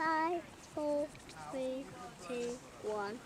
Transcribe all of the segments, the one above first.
5, 4, 3, 2, 1.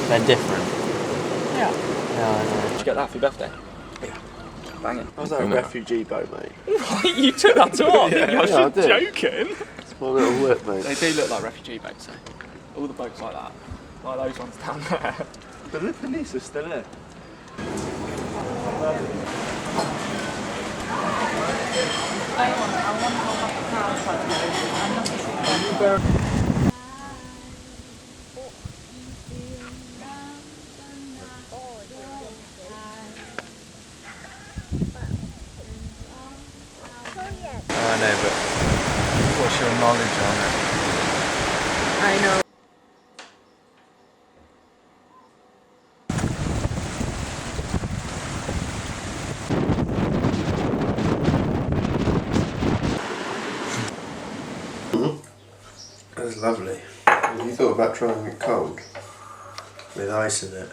They're different. Yeah. Yeah, I know. Did you get that for your birthday? Yeah. Bang it. How's that a refugee boat, mate? You took that to heart, didn't you? I was Yeah, I just did. joking. It's my little whip, mate. They do look like refugee boats, though. All the boats like that. Like those ones down there. The Lipanese are still there. I know, but what's your knowledge on it? I know. That's lovely. Have you thought about trying it cold? With ice in it?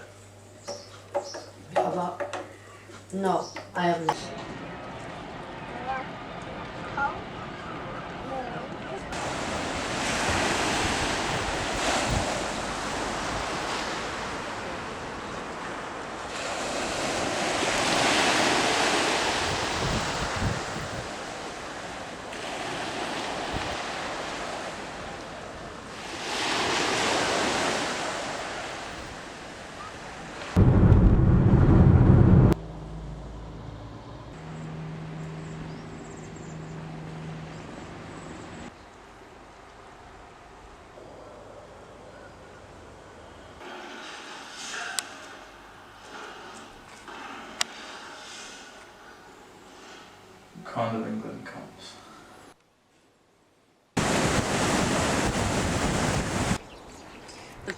No, I haven't. Kind of England comes.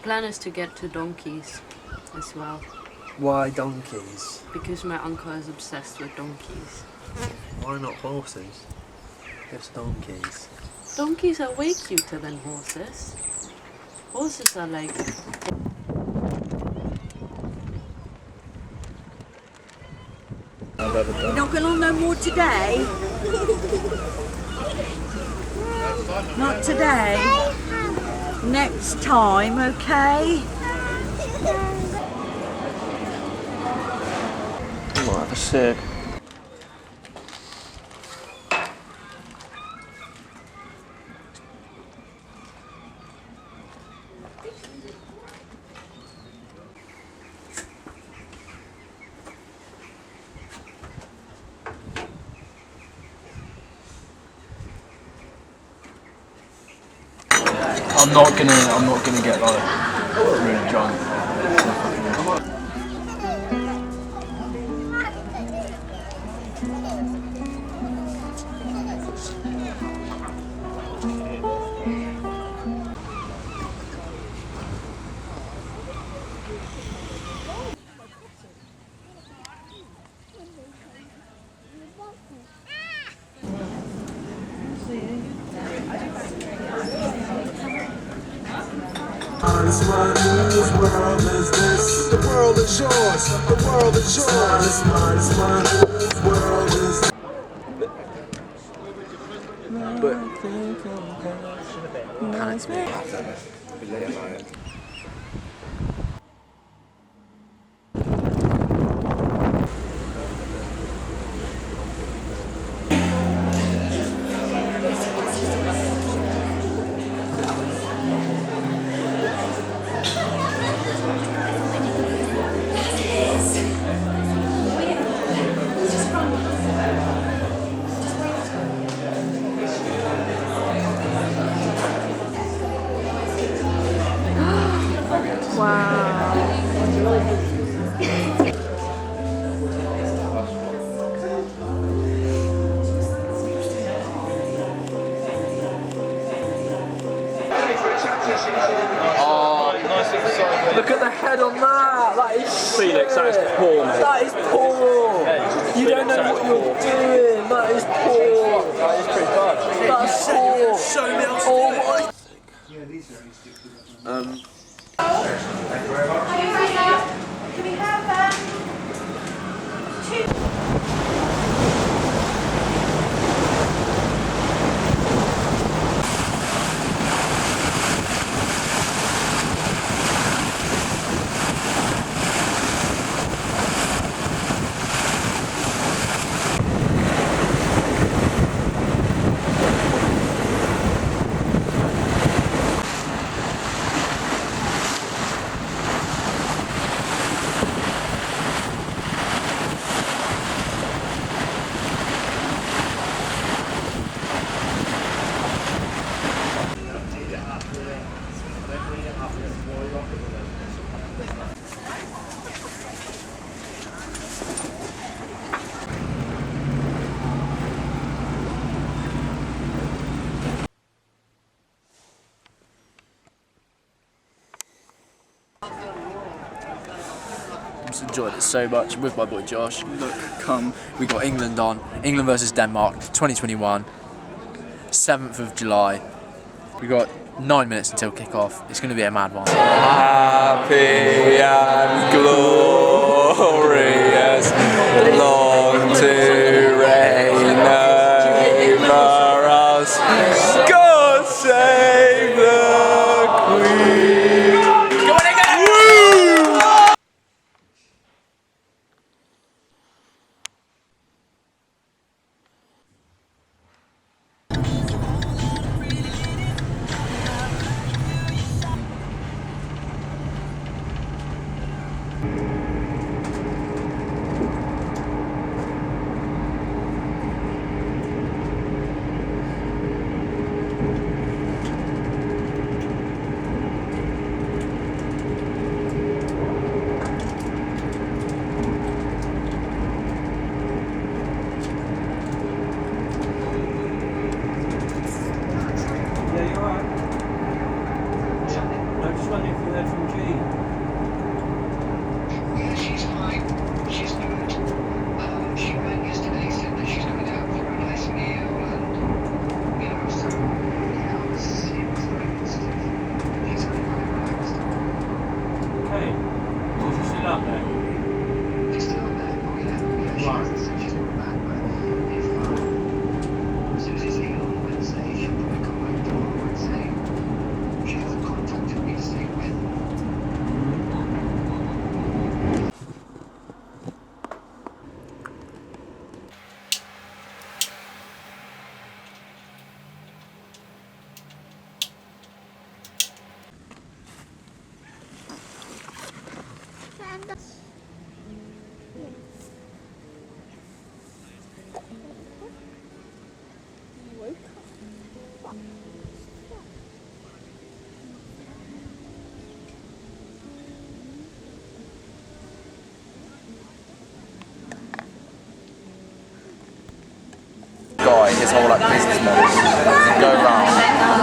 plan is to get two donkeys as well, Why donkeys? because my uncle is obsessed with donkeys. Why not horses? Just donkeys. Donkeys are way cuter than horses. Horses are like... You're not going on no more today? Not today. Next time, okay? Might have a cig. I'm not gonna get like really drunk. Whose world is this? The world is yours. The world is yours. It's mine. Whose world is this? Look at the head on that! That is Felix, that is poor, mate. That is poor! You don't know what you're doing! That is poor! That is pretty bad. That's poor! Show me else oh Can we have two? Just enjoyed it so much with my boy Josh. We got England on. England versus Denmark 2021, 7th of July. We got 9 minutes until kick-off. It's going to be a mad one. Happy and glorious, long to reign over us. God save the Queen. Come on, England! Woo! wondering if you heard from Jean. Yeah, she's fine. She's good. She rang yesterday, said that she's going out for a nice meal and, you know, so, yeah, it was very positive. She's very relaxed. Okay. Is she still up there? She's still there. Oh, yeah. Yeah, she hasn't said she's coming back, but if, Susie's here on Wednesday, she'll probably come back tomorrow and say she hasn't contacted me to say when. Guy, his whole like business model is go around,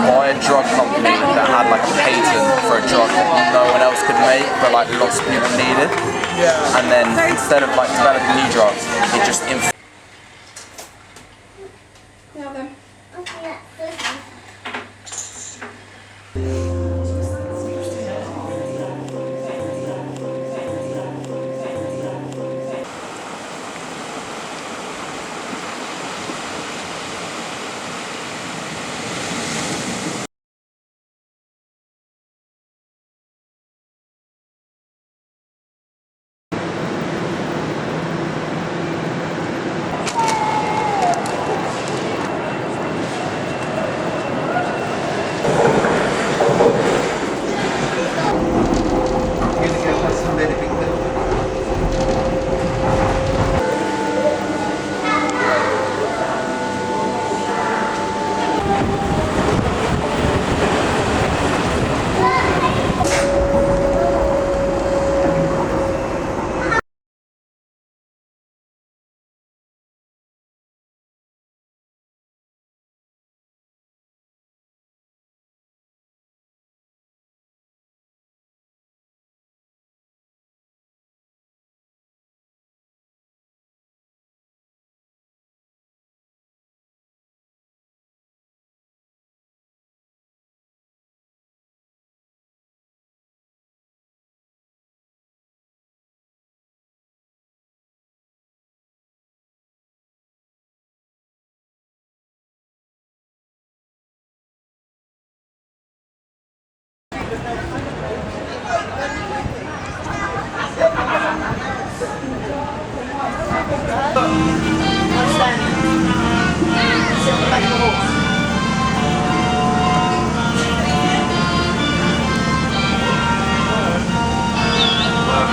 buy a drug company that had like a patent for a drug that no one else could make, but like lots of people needed. Yeah. And then instead of like developing new drugs, it just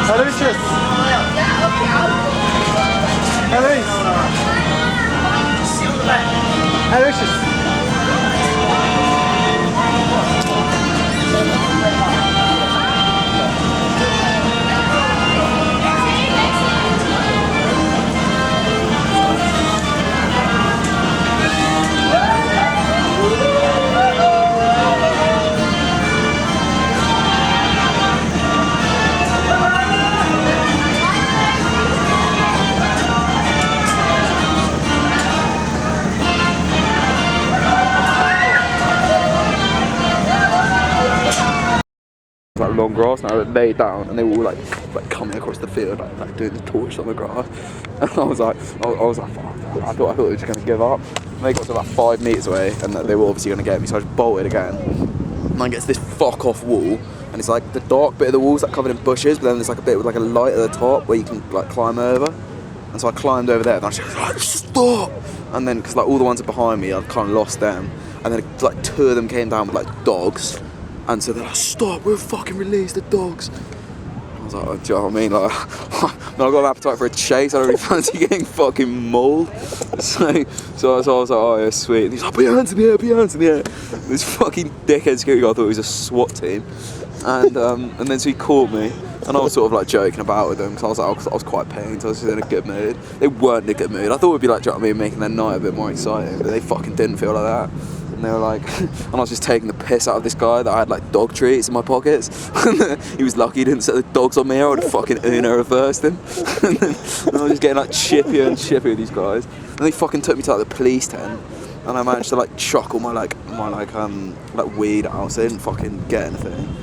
Aloysius! Aloysius! Like long grass, and I lay down, and they were all like coming across the field, like doing the torch on the grass. And I was like, fuck, I thought they were just gonna give up. And they got to about 5 meters away, and they were obviously gonna get me, so I just bolted again. And I get to this fuck off wall, and it's like the dark bit of the wall's like covered in bushes, but then there's like a bit with like a light at the top where you can like climb over. And so I climbed over there, and I was like, stop! And then, because like all the ones behind me, I'd kind of lost them. And then like 2 of them came down with like dogs. And so they're like, stop, we'll fucking release the dogs. I was like, oh, do you know what I mean? Like, I've got an appetite for a chase, I don't really fancy getting fucking mauled. So I was like, oh yeah, sweet. And he's like, put your hands in the air, put your hands in the air. This fucking dickhead security guy thought it was a SWAT team. And then so he caught me, and I was sort of like joking about with them, because I was quite pained, so I was just in a good mood. They weren't in a good mood. I thought it would be like, do you know what I mean, making their night a bit more exciting, but they fucking didn't feel like that. and they were like, and I was just taking the piss out of this guy that I had like dog treats in my pockets. He was lucky he didn't set the dogs on me, I would have fucking Uno reversed him. And I was just getting like chippier and chippier with these guys. And they fucking took me to like the police tent, and I managed to like chuck all my weed out, so I didn't fucking get anything.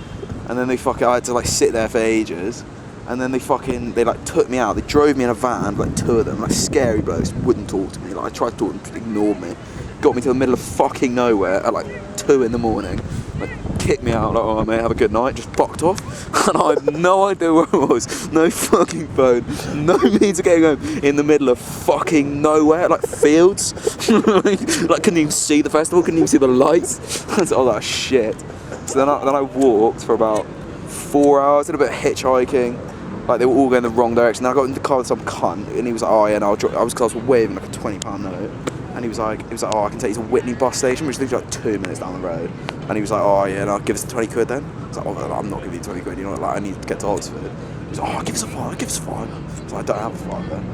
And then I had to like sit there for ages. And then they like took me out. They drove me in a van, like 2 of them, like scary blokes, wouldn't talk to me. Like I tried to talk to them, just ignored me. Got me to the middle of fucking nowhere at like 2 in the morning. Like kicked me out, like, oh mate, have a good night. Just fucked off. And I had no idea where I was. No fucking phone. No means of getting home. In the middle of fucking nowhere, like fields. Like couldn't even see the festival. Couldn't even see the lights. I was like, oh that shit. So then I walked for about 4 hours. Did a bit of hitchhiking. Like they were all going the wrong direction. Then I got in the car with some cunt, and he was like, "Oh yeah, no, I was waving like a £20 note." And he was like, "Oh, I can take you to Whitney bus station, which is like 2 minutes down the road." And he was like, "Oh yeah, no, give us 20 quid then." I was like, "Oh, I'm not giving you 20 quid. You know, like I need to get to Oxford." He was like, "Oh, give us a five, give us a five." I was like, "I don't have a five then."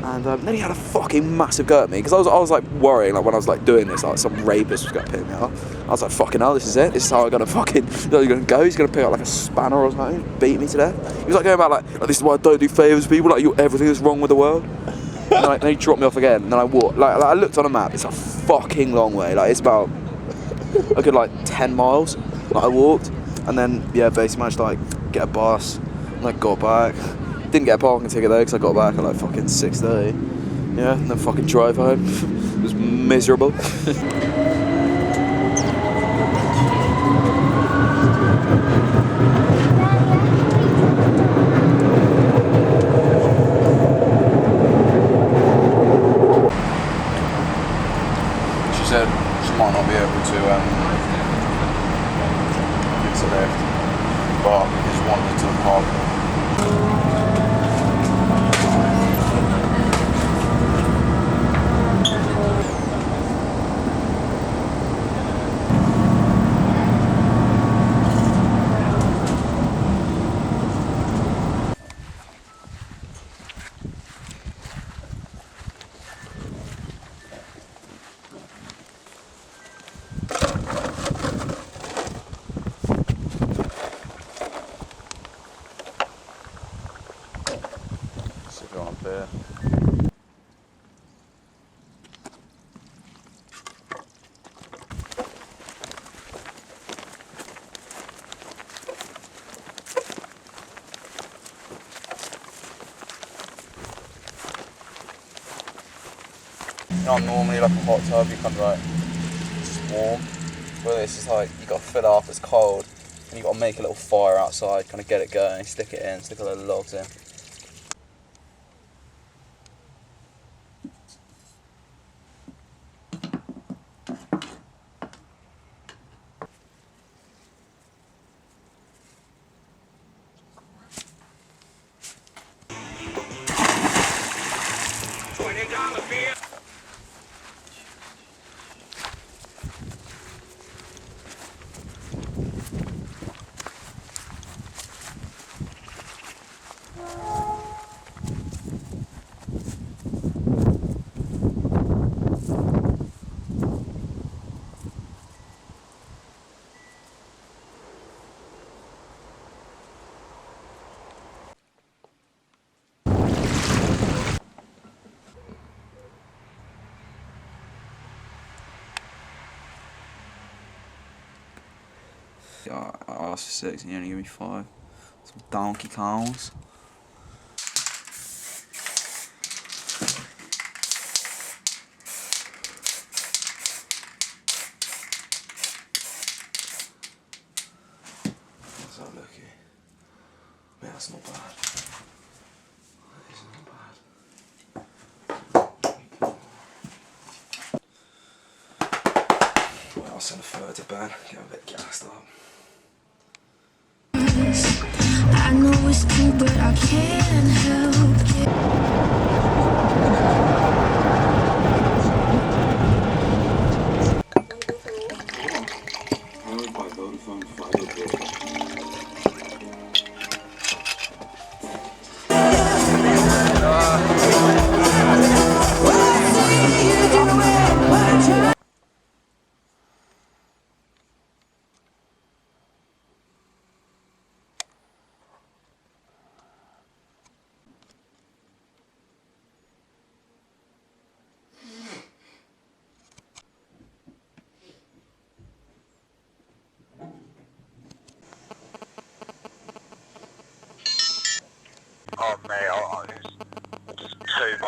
And then he had a fucking massive go at me because I was like worrying, like when I was like doing this, like some rapist was gonna pick me up. I was like, fucking hell, this is it. This is how I'm gonna fucking. He's gonna go. He's gonna pick up like a spanner or something, beat me to death. He was like going about like this is why I don't do favours to people. Like you're everything that's wrong with the world. And then he dropped me off again. And then I walked. Like I looked on a map. It's a fucking long way. Like it's about a good like 10 miles. Like I walked, and then yeah, basically managed to like get a bus, and like got back. Didn't get a parking ticket though because I got back at like fucking 6:30. Yeah, and then fucking drive home. It was miserable. She said she might not be able to get to lift, but just wandered to the park. On a beer. You know, normally like a hot tub, you kind of like just warm. But this is like you got to fill it up, it's cold, and you got to make a little fire outside, kind of get it going, stick it in, stick a little logs in. I asked for 6 and you only give me 5. Some donkey cows. How's that looking? Yeah, that's not bad. That is not bad. Well, I'll send a photo to Ben, get a bit gassed up. I know it's true, but I can't help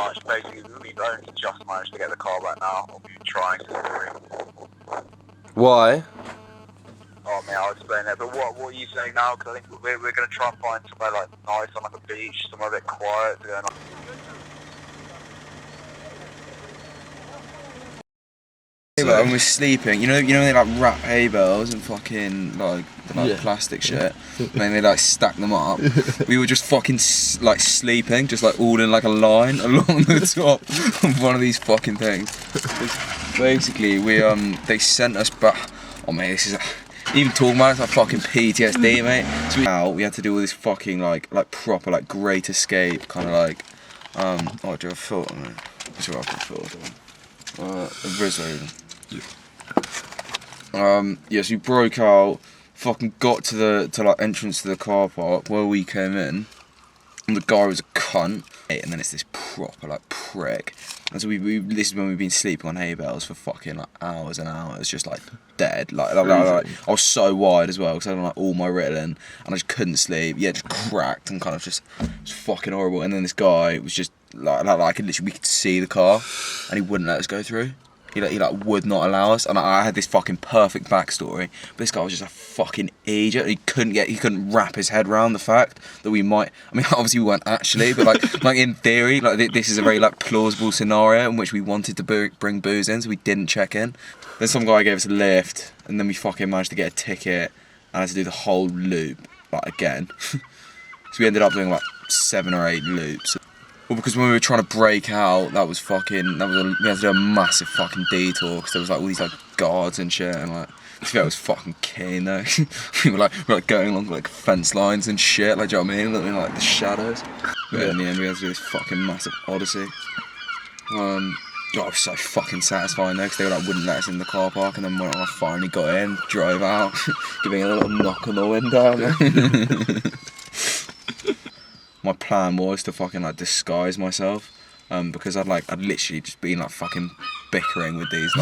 much. Basically, we've only just managed to get the car back now. We've been trying to. Why? Oh man, I'll explain that. But what are you saying now? Because I think we're going to try and find somewhere like nice on like a beach, somewhere a bit quiet to go on. And we're sleeping. You know when they like wrap hay bales and fucking like plastic shit, and then they like stack them up. We were just fucking like sleeping, just like all in like a line along the top of one of these fucking things. Basically, they sent us back. Oh man, this is even talking about it's like fucking PTSD, mate. So we had to do all this fucking like proper like Great Escape kind of like oh, do I filter, mate? That's what I can filter. Rizzo. Yeah, so we broke out, fucking got to the like entrance to the car park where we came in, and the guy was a cunt, and then it's this proper like prick. And so this is when we've been sleeping on hay bales for fucking like hours and hours, just like dead. Like I was so wide as well because I had like all my Ritalin and I just couldn't sleep. Yeah, just cracked and kind of just fucking horrible. And then this guy was just like we could see the car, and he wouldn't let us go through. He would not allow us, and I had this fucking perfect backstory. But this guy was just a fucking idiot. He couldn't wrap his head around the fact that we might. I mean, obviously we weren't actually, but like in theory, like this is a very like plausible scenario in which we wanted to bring booze in, so we didn't check in. Then some guy gave us a lift, and then we fucking managed to get a ticket and had to do the whole loop like again. So we ended up doing like 7 or 8 loops. Well, because when we were trying to break out, we had to do a massive fucking detour because there was like all these like guards and shit, and like it was fucking keen though. we were like going along like fence lines and shit, like, do you know what I mean? In like the shadows. But in the end, we had to do this fucking massive odyssey. God, it was so fucking satisfying though, because they like wouldn't let us in the car park, and then when I finally got in, drove out, giving a little knock on the window. My plan was to fucking like disguise myself, because I'd literally just been like fucking bickering with these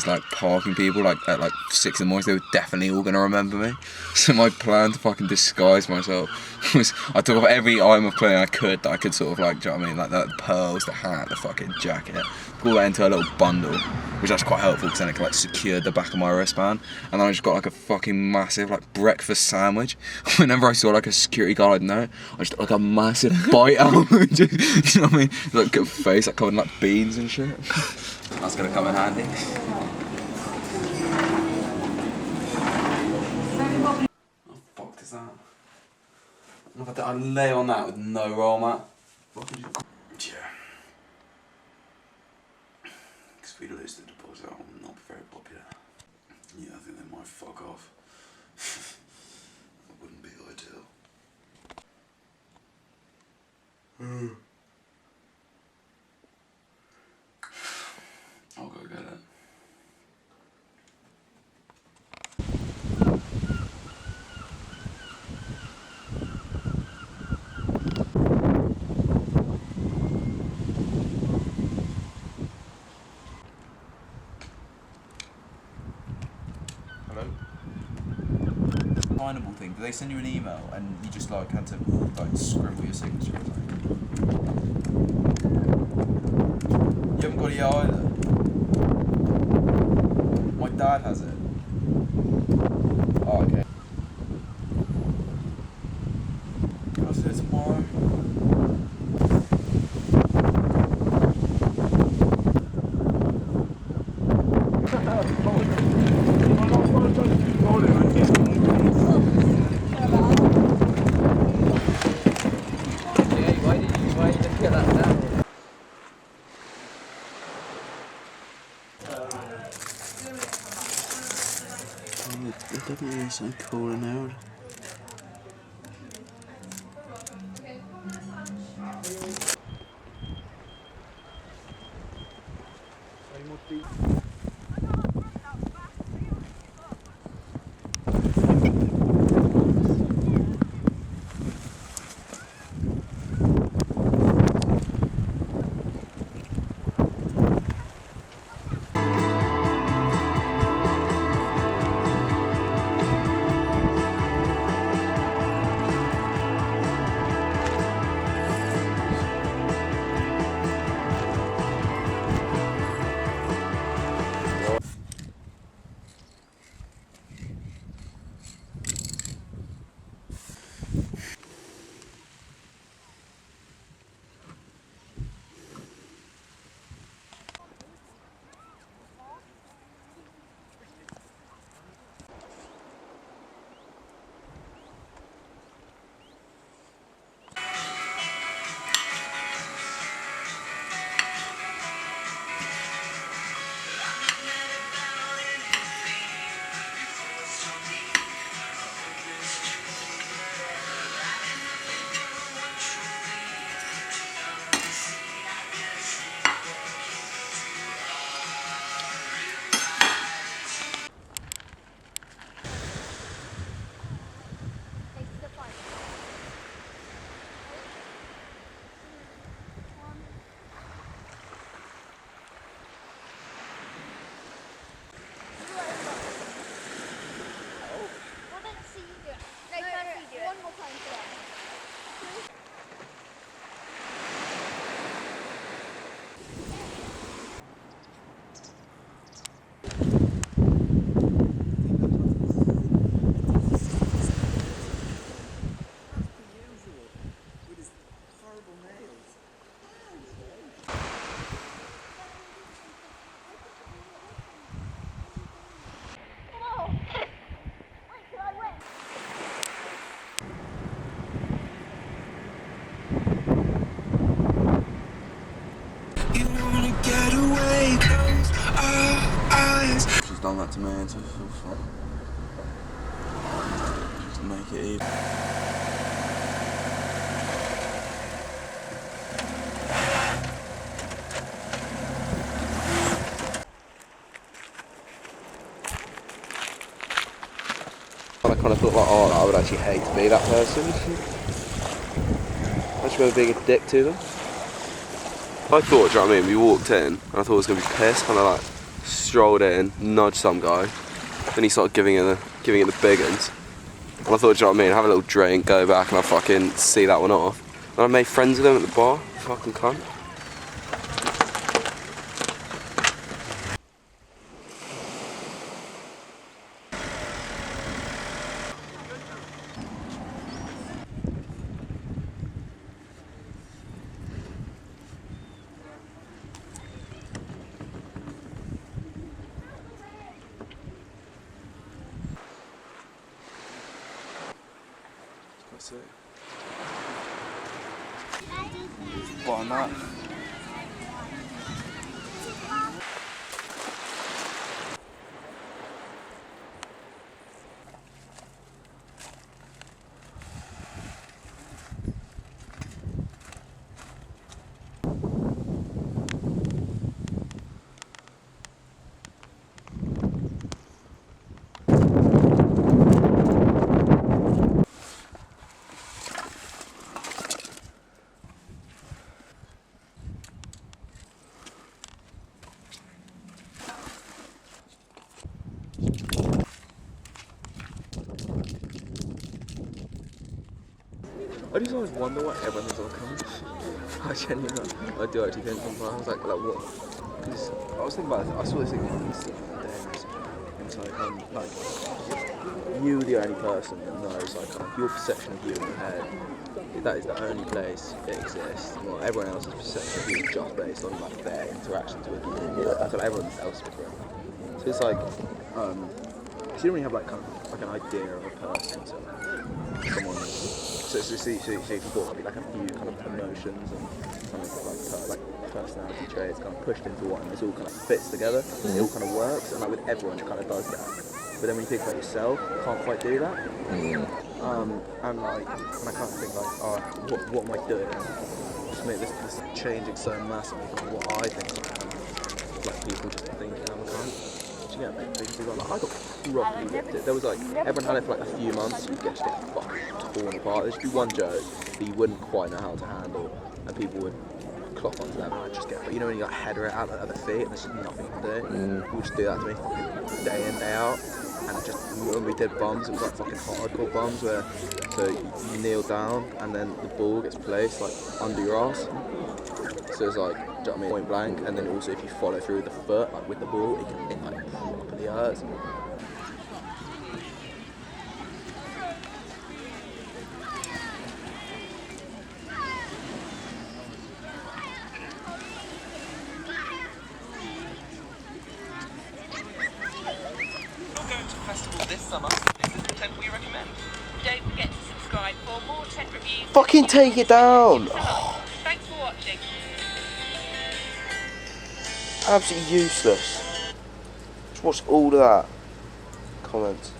like parking people like at like 6 in the morning. They were definitely all gonna remember me. So my plan to fucking disguise myself was I took off every item of clothing I could that I could sort of like, do you know what I mean, like the pearls, the hat, the fucking jacket, all that into a little bundle, which that's quite helpful because then it can like secure the back of my wristband. And then I just got like a fucking massive like breakfast sandwich. Whenever I saw like a security guard I'd know, I just took like a massive bite out. Just, you know what I mean? Like a face like covered in like beans and shit. That's gonna come in handy. What the fuck is that? I lay on that with no roll mat. Yeah. Because if we lose the deposit, I will not be very popular. Yeah, I think they might fuck off. That wouldn't be ideal. I'll go get it. Hello? Signable thing. Do they send you an email and you just like had to like scribble your signature or something? You haven't got it yet either. My dad has it. Oh, okay. I'll see you tomorrow. Why did you get that down? The W is so cool and loud. done that to me. To make it easy. I kind of thought like, oh, I would actually hate to be that person. I just go being a dick to them. I thought, do you know what I mean? We walked in and I thought I was going to be pissed. Kind of like strolled in, nudged some guy. Then he started giving it the big uns. And I thought, do you know what I mean? Have a little drink, go back and I fucking see that one off. And I made friends with him at the bar. Fucking cunt. That's it. What on that? I just always wonder what everyone's all coming. I genuinely, I do actually think sometimes, I was like what? Because I was thinking about this, I saw this thing yesterday, and it's like, you the only person that knows, like, your perception of you in your head, that is the only place it exists. Well, everyone else's perception of you is just based on, like, their interactions with you. That's what everyone else is different. So it's like, you don't really have, like, kind of, like, an idea of a person, so someone. So if you thought like a few kind of emotions and kind of like personality traits kind of pushed into one, and it all kind of fits together, and it all kind of works, and like with everyone it kind of does that. But then when you think about yourself, you can't quite do that. And like, and I kind of think like, oh, what am I doing? Just make this changing so massively from what I think I am. Like people just thinking I'm a cunt. Yeah, like, I got properly ripped it. There was like, everyone had it for like a few months, you'd just get fucking torn apart. There'd just be one joke that you wouldn't quite know how to handle, and people would clock onto that, and I'd just get, but you know when you like header it out at the feet, and there's just nothing to do? People just do that to me fucking day in, day out. And it just, when we did bums, it was like fucking hardcore bums where, so you kneel down, and then the ball gets placed like under your ass. So it's like, do you know what I mean, point blank, and then also if you follow through the foot, like with the ball, it like properly hurts. Festival this summer, this is the tent we recommend. Don't forget to subscribe for more tent reviews. Fucking take it down! Thanks for watching. Absolutely useless. Just watch all of that. Comments.